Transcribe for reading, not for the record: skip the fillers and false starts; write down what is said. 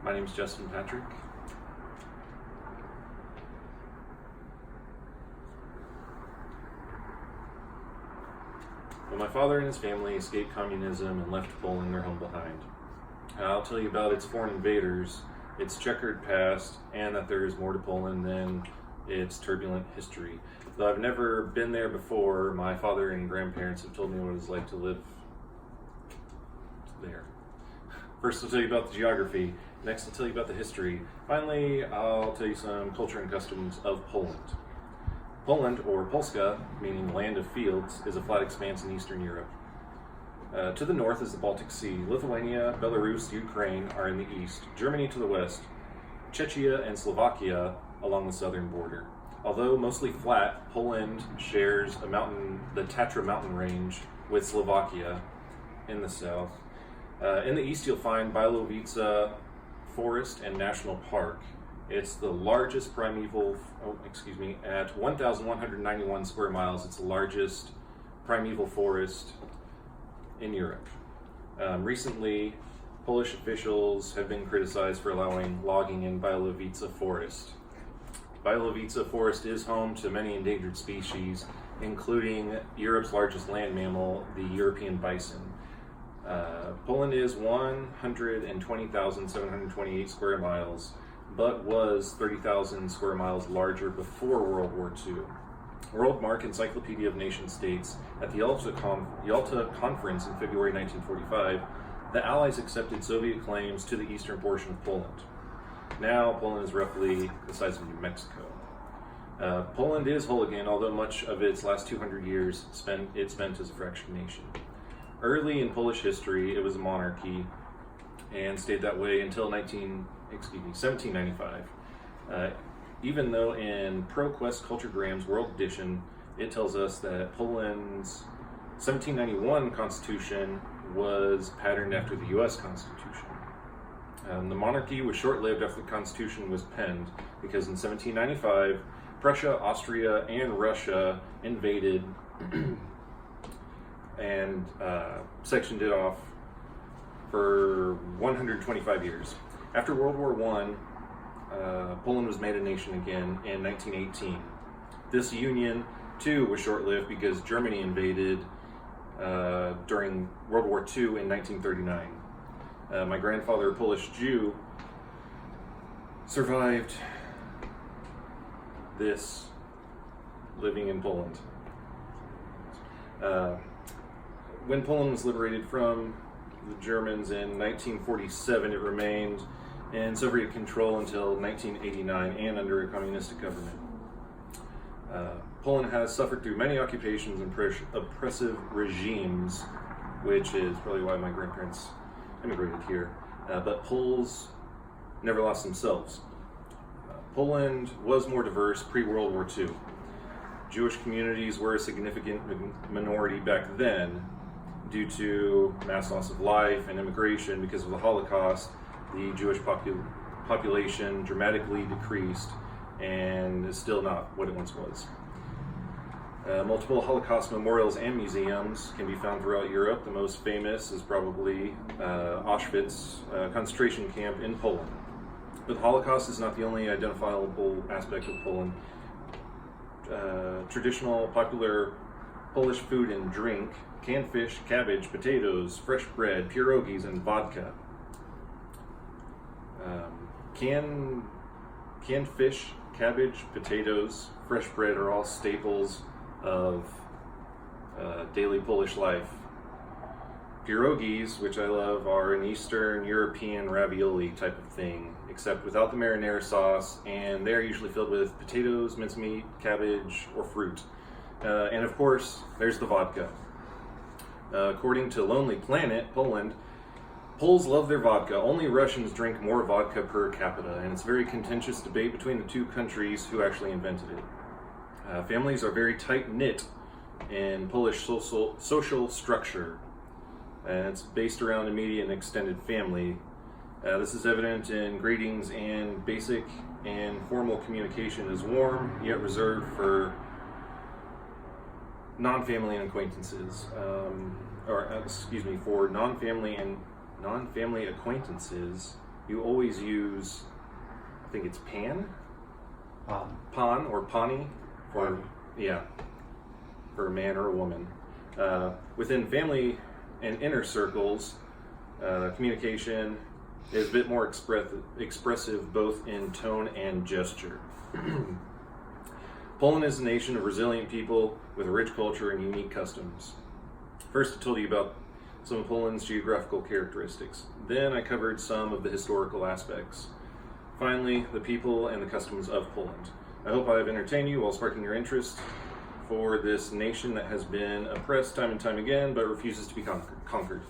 My name is Justin Patrick. Well, my father and his family escaped communism and left Poland, their home, behind. I'll tell you about its foreign invaders, its checkered past, and that there is more to Poland than its turbulent history. Though I've never been there before, my father and grandparents have told me what it's like to live there. First, I'll tell you about the geography. Next, I'll tell you about the history. Finally, I'll tell you some culture and customs of Poland. Poland, or Polska, meaning land of fields, is a flat expanse in Eastern Europe. To the north is the Baltic Sea. Lithuania, Belarus, Ukraine are in the east. Germany to the west. Czechia and Slovakia along the southern border. Although mostly flat, Poland shares the Tatra mountain range with Slovakia in the south. In the east, you'll find Bialowice Forest and National Park. It's the largest at 1,191 square miles, it's the largest primeval forest in Europe. Recently, Polish officials have been criticized for allowing logging in Bialowice Forest. Bialowice Forest is home to many endangered species, including Europe's largest land mammal, the European bison. Poland is 120,728 square miles, but was 30,000 square miles larger before World War II. Worldmark Encyclopedia of Nation States, at the Yalta Conference in February 1945, the Allies accepted Soviet claims to the eastern portion of Poland. Now, Poland is roughly the size of New Mexico. Poland is whole again, although much of its last 200 years spent as a fractured nation. Early in Polish history, it was a monarchy and stayed that way until 1795. Even though in ProQuest Culturegram's World Edition, it tells us that Poland's 1791 constitution was patterned after the U.S. Constitution. The monarchy was short-lived after the Constitution was penned, because in 1795, Prussia, Austria, and Russia invaded and sectioned it off for 125 years. After World War I, Poland was made a nation again in 1918. This union, too, was short-lived because Germany invaded during World War II in 1939. My grandfather, a Polish Jew, survived this living in Poland. When Poland was liberated from the Germans in 1947, it remained in Soviet control until 1989 and under a communistic government. Poland has suffered through many occupations and oppressive regimes, which is probably why my grandparents immigrated here. But Poles never lost themselves. Poland was more diverse pre-World War II. Jewish communities were a significant minority back then due to mass loss of life and immigration. Because of the Holocaust, the Jewish population dramatically decreased and is still not what it once was. Multiple Holocaust memorials and museums can be found throughout Europe. The most famous is probably Auschwitz concentration camp in Poland. But the Holocaust is not the only identifiable aspect of Poland. Traditional popular Polish food and drink: canned fish, cabbage, potatoes, fresh bread, pierogies, and vodka. Canned fish, cabbage, potatoes, fresh bread are all staples of daily Polish life. Pierogies, which I love, are an Eastern European ravioli type of thing, except without the marinara sauce, and they're usually filled with potatoes, mincemeat, cabbage, or fruit. And of course, there's the vodka. According to Lonely Planet, Poland, Poles love their vodka. Only Russians drink more vodka per capita, and it's a very contentious debate between the two countries who actually invented it. Families are very tight-knit in Polish social structure, and it's based around immediate and extended family. This is evident in greetings, and basic and formal communication is warm, yet reserved for non-family and acquaintances. For non-family acquaintances, you always use, I think it's pan? Pan. Or pani, or for a man or a woman. Within family and inner circles, communication is a bit more expressive both in tone and gesture. Poland is a nation of resilient people with a rich culture and unique customs. First, I told you about some of Poland's geographical characteristics. Then I covered some of the historical aspects. Finally, the people and the customs of Poland. I hope I have entertained you while sparking your interest for this nation that has been oppressed time and time again, but refuses to be conquered.